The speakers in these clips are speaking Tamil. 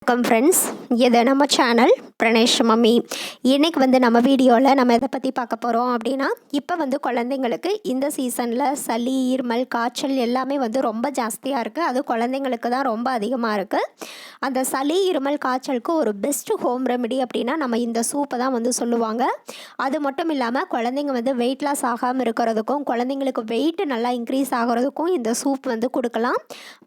வணக்கம் ஃப்ரெண்ட்ஸ், இது நம்ம சேனல் pranesh மம்மி. இன்றைக்கி நம்ம வீடியோவில் நம்ம எதை பற்றி பார்க்க போகிறோம் அப்படின்னா, இப்போ குழந்தைங்களுக்கு இந்த சீசனில் சளி, இருமல், காய்ச்சல் எல்லாமே ரொம்ப ஜாஸ்தியாக இருக்குது. அது குழந்தைங்களுக்கு தான் ரொம்ப அதிகமாக இருக்குது. அந்த சளி, இருமல், காய்ச்சலுக்கு ஒரு பெஸ்ட்டு ஹோம் ரெமெடி அப்படின்னா நம்ம இந்த சூப்பை தான் சொல்லுவாங்க. அது மட்டும் இல்லாமல் குழந்தைங்க வெயிட் லாஸ் ஆகாமல் இருக்கிறதுக்கும், குழந்தைங்களுக்கு வெயிட் நல்லா இன்க்ரீஸ் ஆகிறதுக்கும் இந்த சூப் கொடுக்கலாம்.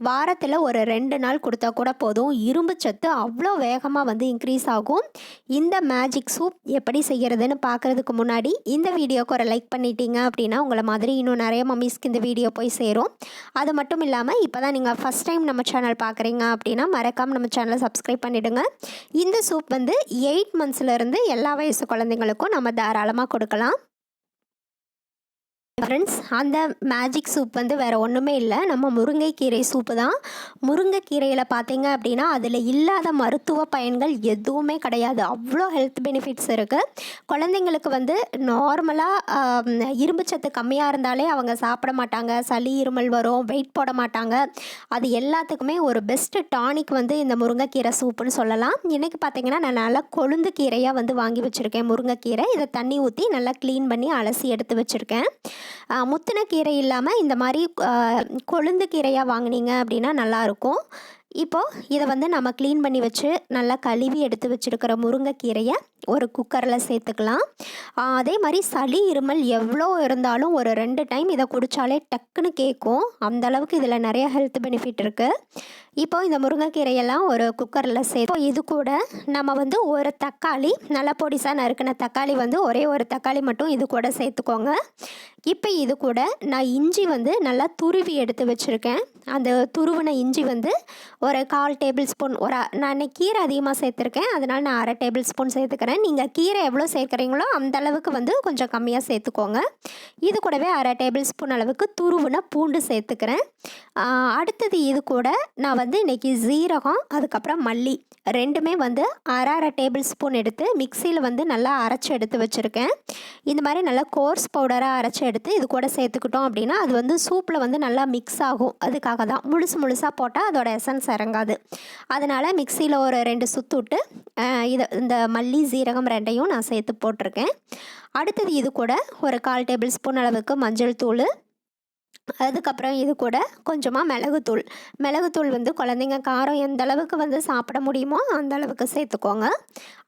வாரத்தில் ஒரு 2 நாள் கொடுத்தா கூட போதும். இரும்பு சத்து அவ்வளோ வேகமாக இன்க்ரீஸ் ஆகும். இந்த மேஜிக் சூப் எப்படி செய்கிறதுன்னு பார்க்குறதுக்கு முன்னாடி இந்த வீடியோக்கு ஒரு லைக் பண்ணிட்டீங்க அப்படின்னா உங்களை மாதிரி இன்னும் நிறைய மம்மிஸ்க்கு இந்த வீடியோ போய் சேரும். அது மட்டும் இல்லாமல் இப்போ தான் நீங்கள் ஃபஸ்ட் டைம் நம்ம சேனல் பார்க்குறீங்க அப்படின்னா மறக்காமல் நம்ம சேனலை சப்ஸ்கிரைப் பண்ணிவிடுங்க. இந்த சூப் 8 மந்த்ஸ்லேருந்து எல்லா வயசு குழந்தைங்களுக்கும் நம்ம தாராளமாக கொடுக்கலாம். ஃப்ரெண்ட்ஸ், அந்த மேஜிக் சூப் வேறு ஒன்றுமே இல்லை, நம்ம முருங்கைக்கீரை சூப்பு தான். முருங்கைக்கீரையில் பார்த்தீங்க அப்படின்னா அதில் இல்லாத மருத்துவ பயன்கள் எதுவுமே கிடையாது. அவ்வளோ ஹெல்த் பெனிஃபிட்ஸ் இருக்குது. குழந்தைங்களுக்கு நார்மலாக இரும்பு சத்து கம்மியாக இருந்தாலே அவங்க சாப்பிட மாட்டாங்க, சளி இருமல் வரும், வெயிட் போட மாட்டாங்க. அது எல்லாத்துக்குமே ஒரு பெஸ்ட்டு டானிக் இந்த முருங்கைக்கீரை சூப்புன்னு சொல்லலாம். இன்றைக்கி பார்த்தீங்கன்னா நான் நல்லா கொழுந்து கீரையாக வாங்கி வச்சுருக்கேன். முருங்கைக்கீரை இதை தண்ணி ஊற்றி நல்லா க்ளீன் பண்ணி அலசி எடுத்து வச்சுருக்கேன். முத்தின கீரை இல்லாமல் இந்த மாதிரி கொழுந்து கீரையாக வாங்கினீங்க அப்படின்னா நல்லாயிருக்கும். இப்போது இதை நம்ம க்ளீன் பண்ணி வச்சு நல்லா கழுவி எடுத்து வச்சுருக்கிற முருங்கைக்கீரையை ஒரு குக்கரில் சேர்த்துக்கலாம். அதே மாதிரி சளி இருமல் எவ்வளோ இருந்தாலும் ஒரு 2 டைம் இதை குடித்தாலே டக்குன்னு கேட்கும். அந்தளவுக்கு இதில் நிறைய ஹெல்த் பெனிஃபிட் இருக்குது. இப்போ இந்த முருங்கைக்கீரையெல்லாம் ஒரு குக்கரில் சேர்த்து இது கூட நம்ம ஒரு தக்காளி, நல்லா பொடிசாக நறுக்கின தக்காளி ஒரே ஒரு தக்காளி மட்டும் இது கூட சேர்த்துக்கோங்க. இப்போ இது கூட நான் இஞ்சி நல்லா துருவி எடுத்து வச்சுருக்கேன். அந்த துருவின இஞ்சி ஒரு 1/4 டேபிள் ஸ்பூன், நான் கீரை அதிகமாக சேர்த்துருக்கேன், அதனால் நான் 1/2 டேபிள் ஸ்பூன் சேர்த்துக்கிறேன். நீங்கள் கீரை எவ்வளோ சேர்க்குறீங்களோ அந்தளவுக்கு கொஞ்சம் கம்மியாக சேர்த்துக்கோங்க. இது கூடவே 1/2 டேபிள் ஸ்பூன் அளவுக்கு துருவின பூண்டு சேர்த்துக்கிறேன். அடுத்தது இது கூட நான் இன்றைக்கி ஜீரகம், அதுக்கப்புறம் மல்லி ரெண்டுமே 1/2 டேபிள் ஸ்பூன் எடுத்து மிக்சியில் நல்லா அரைச்சி எடுத்து வச்சுருக்கேன். இந்த மாதிரி நல்லா கோர்ஸ் பவுடராக அரைச்சி எடுத்து இது கூட சேர்த்துக்கிட்டோம் அப்படின்னா அது சூப்பில் நல்லா மிக்ஸ் ஆகும். அதுக்காக தான் முழுசாக போட்டால் அதோட எசன்ஸ் இறங்காது. அதனால் மிக்சியில் ஒரு 2 சுற்று விட்டு இந்த மல்லி ஜீரகம் ரெண்டையும் நான் சேர்த்து போட்டிருக்கேன். அடுத்தது இது கூட ஒரு 1/4 டேபிள் ஸ்பூன் அளவுக்கு மஞ்சள் தூள், அதுக்கப்புறம் இது கூட கொஞ்சமாக மிளகுத்தூள் குழந்தைங்க காரம் எந்த அளவுக்கு சாப்பிட முடியுமோ அந்த அளவுக்கு சேர்த்துக்கோங்க.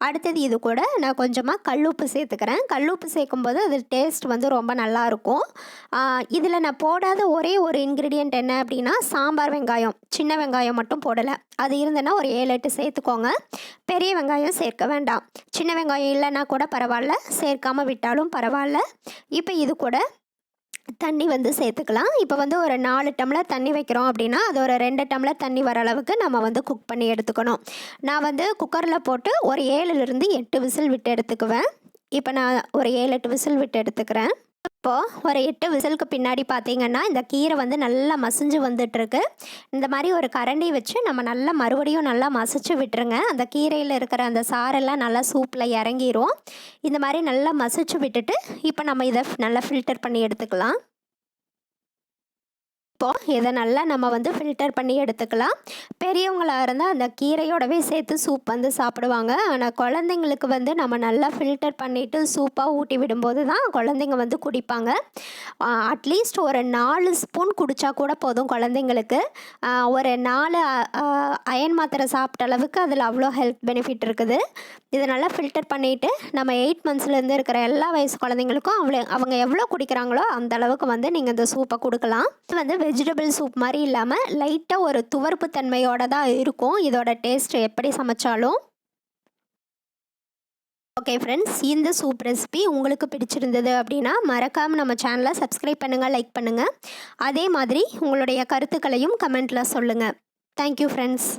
அடுத்தது இது கூட நான் கொஞ்சமாக கல்லுப்பு சேர்த்துக்கிறேன். கல்லுப்பு சேர்க்கும்போது அது டேஸ்ட் ரொம்ப நல்லாயிருக்கும். இதில் நான் போடாத ஒரே ஒரு இன்க்ரீடியண்ட் என்ன அப்படின்னா சாம்பார் வெங்காயம், சின்ன வெங்காயம் மட்டும் போடலை. அது இருந்ததுன்னா ஒரு 7-8 சேர்த்துக்கோங்க. பெரிய வெங்காயம் சேர்க்க வேண்டாம். சின்ன வெங்காயம் இல்லைன்னா கூட பரவாயில்ல, சேர்க்காமல் விட்டாலும் பரவாயில்ல. இப்போ இது கூட தண்ணி சேர்த்துக்கலாம். இப்போ ஒரு 4 டம்ளர் தண்ணி வைக்கிறோம் அப்படின்னா அது ஒரு 2 டம்ளர் தண்ணி வர அளவுக்கு நம்ம குக் பண்ணி எடுத்துக்கணும். நான் குக்கரில் போட்டு ஒரு 7லேருந்து 8 விசில் விட்டு எடுத்துக்குவேன். இப்போ நான் ஒரு 7-8 விசில் விட்டு எடுத்துக்கிறேன். இப்போது ஒரு 8 விசிலுக்கு பின்னாடி பார்த்தீங்கன்னா இந்த கீரை நல்லா மசிஞ்சு வந்துட்டுருக்கு. இந்த மாதிரி ஒரு கரண்டி வச்சு நம்ம நல்லா மறுபடியும் நல்லா மசிச்சு விட்டுருங்க. அந்த கீரையில் இருக்கிற அந்த சாரெல்லாம் நல்லா சூப்பில் இறங்கிரும். இந்த மாதிரி நல்லா மசிச்சு விட்டுட்டு இப்போ நம்ம இதை நல்லா ஃபில்டர் பண்ணி எடுத்துக்கலாம். இப்போது இதை நல்லா நம்ம ஃபில்டர் பண்ணி எடுத்துக்கலாம். பெரியவங்களாக இருந்தால் அந்த கீரையோடவே சேர்த்து சூப் சாப்பிடுவாங்க. ஆனால் குழந்தைங்களுக்கு நம்ம நல்லா ஃபில்டர் பண்ணிவிட்டு சூப்பாக ஊட்டி விடும்போது தான் குழந்தைங்க குடிப்பாங்க. அட்லீஸ்ட் ஒரு 4 ஸ்பூன் குடித்தா கூட போதும் குழந்தைங்களுக்கு. ஒரு 4 அயன் மாத்திரை சாப்பிட்ட அளவுக்கு அதில் அவ்வளோ ஹெல்த் பெனிஃபிட் இருக்குது. இதை நல்லா ஃபில்டர் பண்ணிவிட்டு நம்ம 8 மந்த்ஸ்லேருந்து இருக்கிற எல்லா வயசு குழந்தைங்களுக்கும் அவங்க எவ்வளோ குடிக்கிறாங்களோ அந்த அளவுக்கு நீங்கள் இந்த சூப்பை கொடுக்கலாம். வெஜிடபிள் சூப் மாதிரி இல்லாமல் லைட்டாக ஒரு துவர்ப்பு தன்மையோடு தான் இருக்கும் இதோட டேஸ்ட் எப்படி சமைச்சாலும். ஓகே ஃப்ரெண்ட்ஸ், இந்த சூப் ரெசிபி உங்களுக்கு பிடிச்சிருந்தது அப்படின்னா மறக்காமல் நம்ம சேனலை சப்ஸ்கிரைப் பண்ணுங்கள், லைக் பண்ணுங்கள். அதே மாதிரி உங்களுடைய கருத்துக்களையும் கமெண்ட்டில் சொல்லுங்கள். Thank you friends.